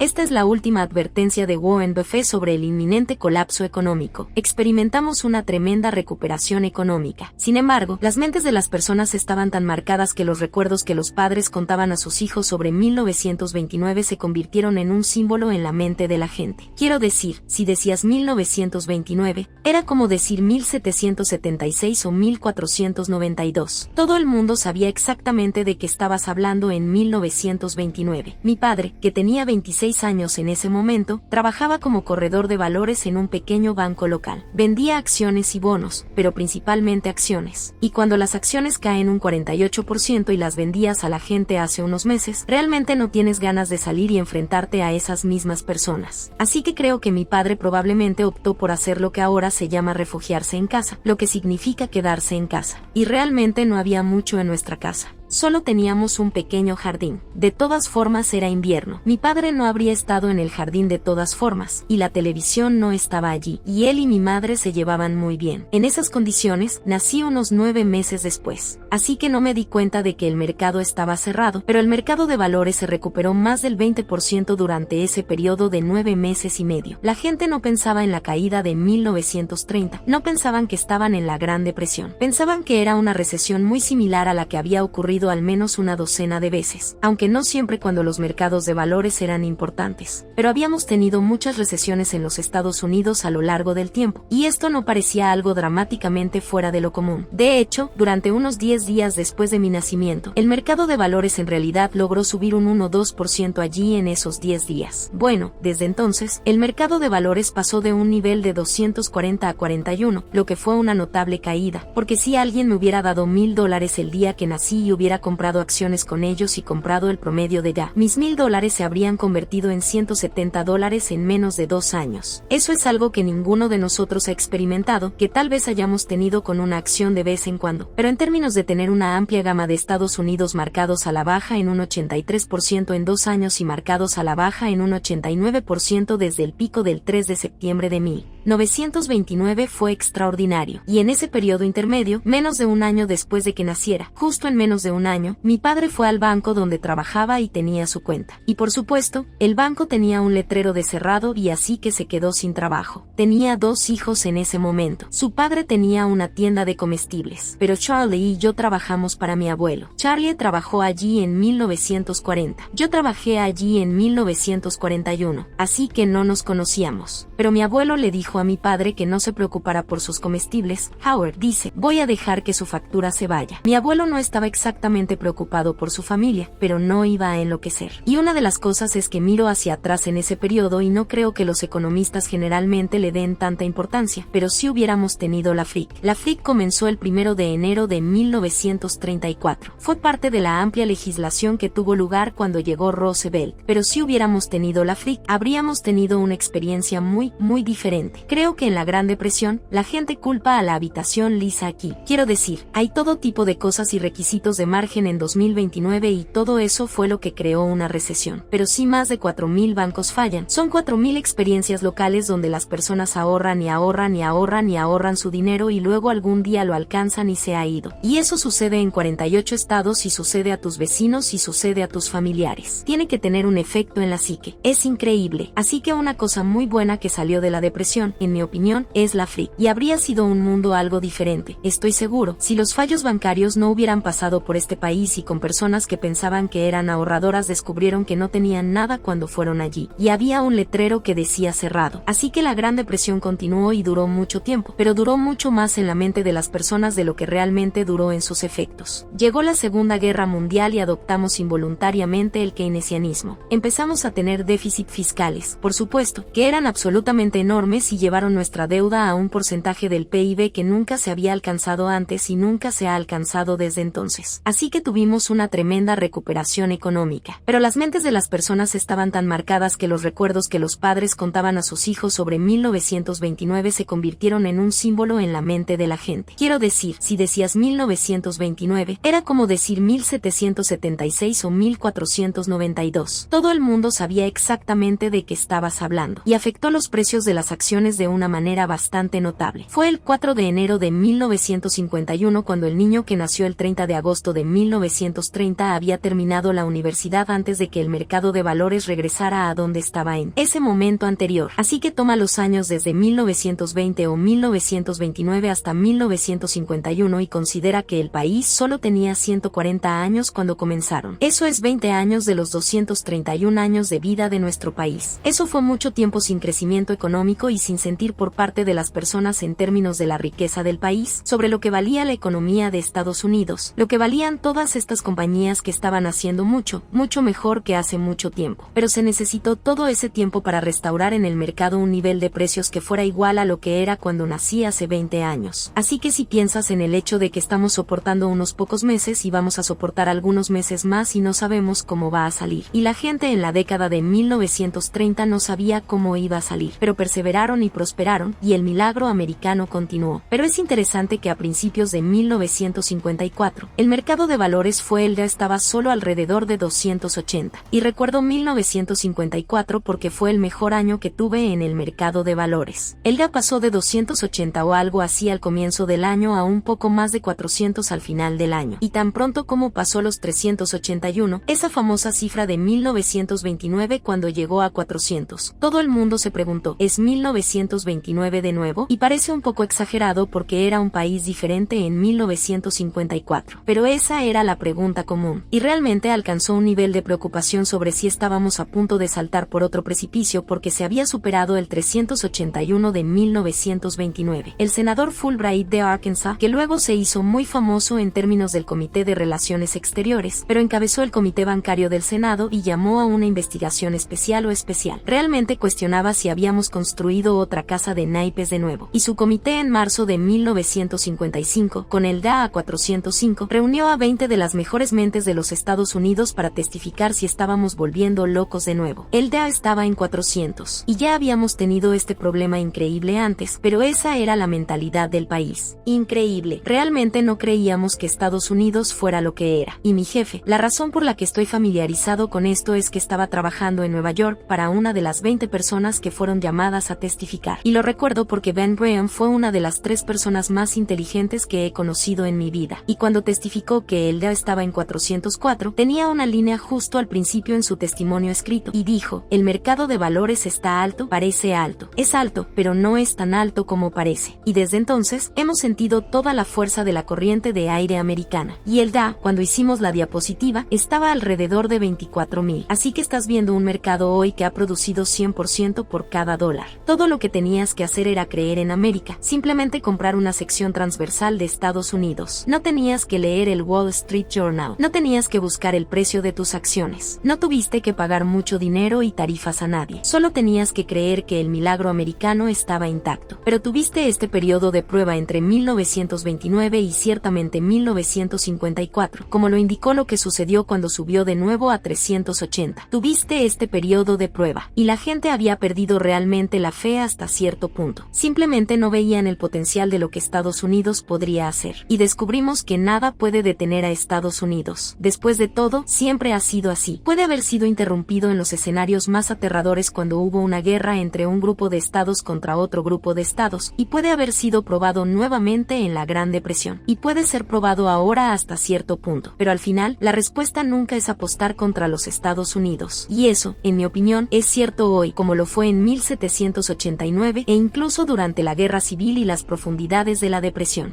Esta es la última advertencia de Warren Buffett sobre el inminente colapso económico. Experimentamos una tremenda recuperación económica. Sin embargo, las mentes de las personas estaban tan marcadas que los recuerdos que los padres contaban a sus hijos sobre 1929 se convirtieron en un símbolo en la mente de la gente. Quiero decir, si decías 1929, era como decir 1776 o 1492. Todo el mundo sabía exactamente de qué estabas hablando en 1929. Mi padre, que tenía 26 años en ese momento, trabajaba como corredor de valores en un pequeño banco local. Vendía acciones y bonos, pero principalmente acciones. Y cuando las acciones caen un 48% y las vendías a la gente hace unos meses, realmente no tienes ganas de salir y enfrentarte a esas mismas personas. Así que creo que mi padre probablemente optó por hacer lo que ahora se llama refugiarse en casa, lo que significa quedarse en casa. Y realmente no había mucho en nuestra casa. Solo teníamos un pequeño jardín. De todas formas era invierno. Mi padre no habría estado en el jardín de todas formas, y la televisión no estaba allí, y él y mi madre se llevaban muy bien. En esas condiciones, nací unos 9 meses después. Así que no me di cuenta de que el mercado estaba cerrado, pero el mercado de valores se recuperó más del 20% durante ese periodo de 9 meses y medio. La gente no pensaba en la caída de 1930, no pensaban que estaban en la Gran Depresión. Pensaban que era una recesión muy similar a la que había ocurrido al menos una docena de veces, aunque no siempre cuando los mercados de valores eran importantes. Pero habíamos tenido muchas recesiones en los Estados Unidos a lo largo del tiempo, y esto no parecía algo dramáticamente fuera de lo común. De hecho, durante unos 10 días después de mi nacimiento, el mercado de valores en realidad logró subir un 1-2% allí en esos 10 días. Bueno, desde entonces, el mercado de valores pasó de un nivel de 240 a 41, lo que fue una notable caída, porque si alguien me hubiera dado $1,000 el día que nací y hubiera comprado acciones con ellos y comprado el promedio de ya, mis $1,000 se habrían convertido en $170 en menos de 2 años. Eso es algo que ninguno de nosotros ha experimentado, que tal vez hayamos tenido con una acción de vez en cuando, pero en términos de tener una amplia gama de Estados Unidos marcados a la baja en un 83% en 2 años y marcados a la baja en un 89% desde el pico del 3 de septiembre de 1929 fue extraordinario, y en ese periodo intermedio, menos de un año después de que naciera, justo en menos de un año, mi padre fue al banco donde trabajaba y tenía su cuenta. Y por supuesto, el banco tenía un letrero de cerrado y así que se quedó sin trabajo. Tenía 2 hijos en ese momento. Su padre tenía una tienda de comestibles, pero Charlie y yo trabajamos para mi abuelo. Charlie trabajó allí en 1940. Yo trabajé allí en 1941, así que no nos conocíamos. Pero mi abuelo le dijo a mi padre que no se preocupara por sus comestibles. Howard dice, voy a dejar que su factura se vaya. Mi abuelo no estaba exactamente preocupado por su familia, pero no iba a enloquecer. Y una de las cosas es que miro hacia atrás en ese periodo y no creo que los economistas generalmente le den tanta importancia, pero si hubiéramos tenido la FRIC. La FRIC comenzó el 1 de enero de 1934. Fue parte de la amplia legislación que tuvo lugar cuando llegó Roosevelt, pero si hubiéramos tenido la FRIC, habríamos tenido una experiencia muy diferente. Creo que en la Gran Depresión, la gente culpa a la habitación lisa aquí. Quiero decir, hay todo tipo de cosas y requisitos de margen en 2029 y todo eso fue lo que creó una recesión. Pero si más de 4,000 bancos fallan, son 4,000 experiencias locales donde las personas ahorran y ahorran y ahorran y ahorran su dinero y luego algún día lo alcanzan y se ha ido. Y eso sucede en 48 estados y sucede a tus vecinos y sucede a tus familiares. Tiene que tener un efecto en la psique. Es increíble. Así que una cosa muy buena que salió de la depresión, en mi opinión, es la FRIC. Y habría sido un mundo algo diferente. Estoy seguro, si los fallos bancarios no hubieran pasado por este país y con personas que pensaban que eran ahorradoras descubrieron que no tenían nada cuando fueron allí. Y había un letrero que decía cerrado. Así que la Gran Depresión continuó y duró mucho tiempo, pero duró mucho más en la mente de las personas de lo que realmente duró en sus efectos. Llegó la Segunda Guerra Mundial y adoptamos involuntariamente el keynesianismo. Empezamos a tener déficit fiscales, por supuesto, que eran absolutamente enormes y llevaron nuestra deuda a un porcentaje del PIB que nunca se había alcanzado antes y nunca se ha alcanzado desde entonces. Así que tuvimos una tremenda recuperación económica. Pero las mentes de las personas estaban tan marcadas que los recuerdos que los padres contaban a sus hijos sobre 1929 se convirtieron en un símbolo en la mente de la gente. Quiero decir, si decías 1929, era como decir 1776 o 1492. Todo el mundo sabía exactamente de qué estabas hablando. Y afectó los precios precios de las acciones de una manera bastante notable. Fue el 4 de enero de 1951 cuando el niño que nació el 30 de agosto de 1930 había terminado la universidad antes de que el mercado de valores regresara a donde estaba en ese momento anterior. Así que toma los años desde 1920 o 1929 hasta 1951 y considera que el país solo tenía 140 años cuando comenzaron. Eso es 20 años de los 231 años de vida de nuestro país. Eso fue mucho tiempo sin crecimiento económico y sin sentir por parte de las personas en términos de la riqueza del país, sobre lo que valía la economía de Estados Unidos, lo que valían todas estas compañías que estaban haciendo mucho, mucho mejor que hace mucho tiempo. Pero se necesitó todo ese tiempo para restaurar en el mercado un nivel de precios que fuera igual a lo que era cuando nací hace 20 años. Así que si piensas en el hecho de que estamos soportando unos pocos meses y vamos a soportar algunos meses más y no sabemos cómo va a salir. Y la gente en la década de 1930 no sabía cómo iba a salir, pero perseveraron y prosperaron, y el milagro americano continuó. Pero es interesante que a principios de 1954, el mercado de valores estaba solo alrededor de 280. Y recuerdo 1954 porque fue el mejor año que tuve en el mercado de valores. El DA pasó de 280 o algo así al comienzo del año a un poco más de 400 al final del año. Y tan pronto como pasó los 381, esa famosa cifra de 1929 cuando llegó a 400, todo el mundo se preguntó, ¿es 1929 de nuevo? Y parece un poco exagerado porque era un país diferente en 1954. Pero esa era la pregunta común. Y realmente alcanzó un nivel de preocupación sobre si estábamos a punto de saltar por otro precipicio porque se había superado el 381 de 1929. El senador Fulbright de Arkansas, que luego se hizo muy famoso en términos del Comité de Relaciones Exteriores, pero encabezó el Comité Bancario del Senado y llamó a una investigación especial. Realmente cuestionaba si habíamos construido otra casa de naipes de nuevo. Y su comité en marzo de 1955, con el DA a 405, reunió a 20 de las mejores mentes de los Estados Unidos para testificar si estábamos volviendo locos de nuevo. El DA estaba en 400. Y ya habíamos tenido este problema increíble antes, pero esa era la mentalidad del país. Increíble. Realmente no creíamos que Estados Unidos fuera lo que era. Y mi jefe, la razón por la que estoy familiarizado con esto es que estaba trabajando en Nueva York para una de las 20 personas que fueron llamadas a testificar. Y lo recuerdo porque Ben Graham fue una de las 3 personas más inteligentes que he conocido en mi vida. Y cuando testificó que el DA estaba en 404, tenía una línea justo al principio en su testimonio escrito. Y dijo, el mercado de valores está alto, parece alto. Es alto, pero no es tan alto como parece. Y desde entonces, hemos sentido toda la fuerza de la corriente de aire americana. Y el DA, cuando hicimos la diapositiva, estaba alrededor de 24,000. Así que estás viendo un mercado hoy que ha producido 100% por cada dólar. Todo lo que tenías que hacer era creer en América, simplemente comprar una sección transversal de Estados Unidos. No tenías que leer el Wall Street Journal, no tenías que buscar el precio de tus acciones, no tuviste que pagar mucho dinero y tarifas a nadie, solo tenías que creer que el milagro americano estaba intacto. Pero tuviste este periodo de prueba entre 1929 y ciertamente 1954, como lo indicó lo que sucedió cuando subió de nuevo a 380. Tuviste este periodo de prueba, y la gente había perdido realmente la fe hasta cierto punto. Simplemente no veían el potencial de lo que Estados Unidos podría hacer. Y descubrimos que nada puede detener a Estados Unidos. Después de todo, siempre ha sido así. Puede haber sido interrumpido en los escenarios más aterradores cuando hubo una guerra entre un grupo de estados contra otro grupo de estados, y puede haber sido probado nuevamente en la Gran Depresión. Y puede ser probado ahora hasta cierto punto. Pero al final, la respuesta nunca es apostar contra los Estados Unidos. Y eso, en mi opinión, es cierto hoy, como lo fue en 1789 e incluso durante la Guerra Civil y las profundidades de la Depresión.